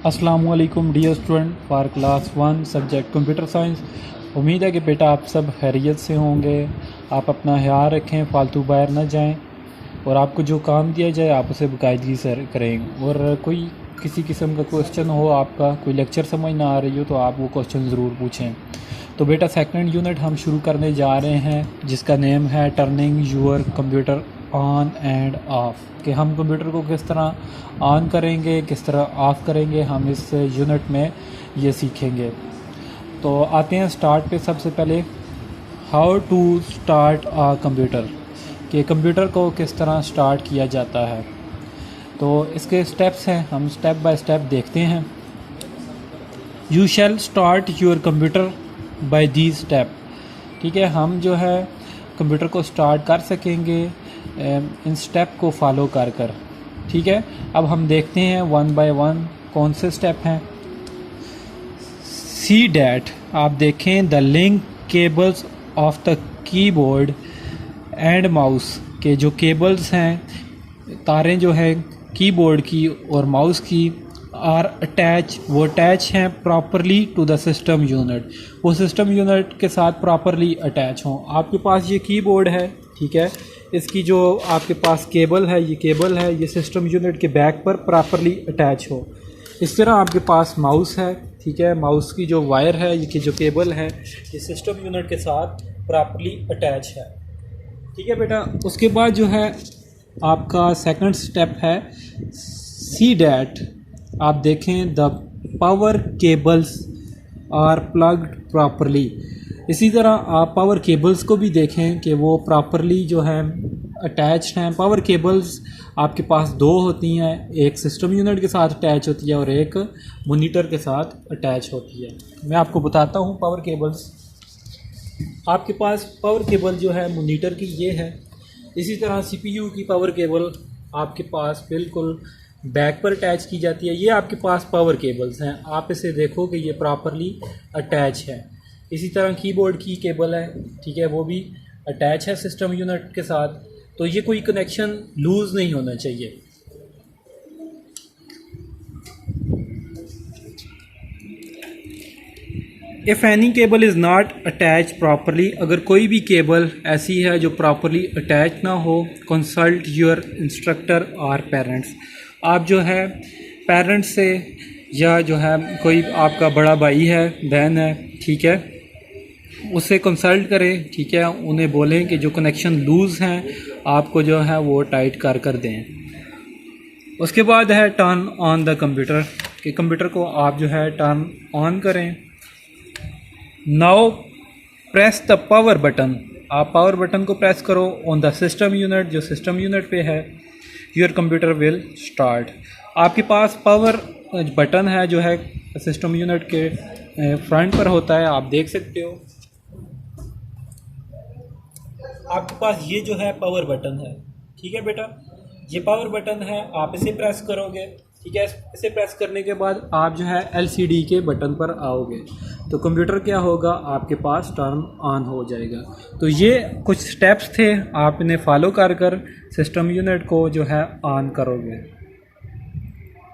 अस्सलामुअलैकुम dear student for class 1 subject computer science. उम्मीद है कि बेटा आप सब खैरियत से होंगे। आप अपना ख्याल रखें, फालतू बाहर ना जाएं और आपको जो काम दिया जाए आप उसे बाकायदगी से करें। और कोई किसी किस्म का क्वेश्चन हो, आपका कोई लेक्चर समझ ना आ रही हो, तो आप वो क्वेश्चन ज़रूर पूछें। तो बेटा सेकंड यूनिट हम शुरू करने जा रहे हैं जिसका नेम है turning your computer on and off, कि हम कंप्यूटर को किस तरह ऑन करेंगे, किस तरह ऑफ़ करेंगे, हम इस यूनिट में ये सीखेंगे। तो आते हैं स्टार्ट पे। सबसे पहले how to start a computer, कि कंप्यूटर को किस तरह स्टार्ट किया जाता है। तो इसके स्टेप्स हैं, हम स्टेप बाय स्टेप देखते हैं। You shall start your computer by these step. ठीक है, हम जो है कंप्यूटर को स्टार्ट कर सकेंगे इन स्टेप को फॉलो कर कर। ठीक है, अब हम देखते हैं वन बाय वन कौन से स्टेप हैं। सी डैट, आप देखें the link cables of the keyboard and mouse, के जो केबल्स हैं, तारें जो है कीबोर्ड की और माउस की, आर अटैच, वो अटैच हैं properly to the system unit, वो सिस्टम यूनिट के साथ प्रॉपरली अटैच हों। आपके पास ये कीबोर्ड है, ठीक है, इसकी जो आपके पास केबल है, ये केबल है, ये सिस्टम यूनिट के बैक पर प्रॉपरली अटैच हो। इस तरह आपके पास माउस है, ठीक है, माउस की जो वायर है, ये की जो केबल है, ये सिस्टम यूनिट के साथ प्रॉपरली अटैच है। ठीक है बेटा, उसके बाद जो है आपका सेकंड स्टेप है सी डैट, आप देखें the power cables are plugged properly. इसी तरह आप पावर केबल्स को भी देखें कि वो प्रॉपरली जो है अटैच हैं। पावर केबल्स आपके पास दो होती हैं, एक सिस्टम यूनिट के साथ अटैच होती है और एक मॉनिटर के साथ अटैच होती है। मैं आपको बताता हूँ पावर केबल्स। आपके पास पावर केबल जो है मॉनिटर की ये है। इसी तरह सीपीयू की पावर केबल आपके पास बिल्कुल बैक पर अटैच की जाती है। ये आपके पास पावर केबल्स हैं, आप इसे देखो कि ये प्रॉपरली अटैच है। इसी तरह कीबोर्ड की केबल है, ठीक है, वो भी अटैच है सिस्टम यूनिट के साथ, तो ये कोई कनेक्शन लूज़ नहीं होना चाहिए। If any cable is not attach properly, अगर कोई भी केबल ऐसी है जो प्रॉपरली अटैच ना हो, कंसल्ट योर इंस्ट्रक्टर और पेरेंट्स। आप जो है पेरेंट्स से या जो है कोई आपका बड़ा भाई है, बहन है, ठीक है, उससे कंसल्ट करें। ठीक है, उन्हें बोलें कि जो कनेक्शन लूज़ हैं आपको जो है वो टाइट कर दें। उसके बाद है टर्न ऑन द कंप्यूटर, कि कंप्यूटर को आप जो है टर्न ऑन करें। Now press the power button, आप पावर बटन को प्रेस करो ऑन द सिस्टम यूनिट, जो सिस्टम यूनिट पे है। Your computer will start. आपके पास पावर बटन है जो है सिस्टम यूनिट के फ्रंट पर होता है, आप देख सकते हो। आपके पास ये जो है पावर बटन है, ठीक है बेटा, ये पावर बटन है, आप इसे प्रेस करोगे। ठीक है, इसे प्रेस करने के बाद आप जो है एलसीडी के बटन पर आओगे तो कंप्यूटर क्या होगा, आपके पास टर्न ऑन हो जाएगा। तो ये कुछ स्टेप्स थे, आप इन्हें फॉलो कर कर सिस्टम यूनिट को जो है ऑन करोगे।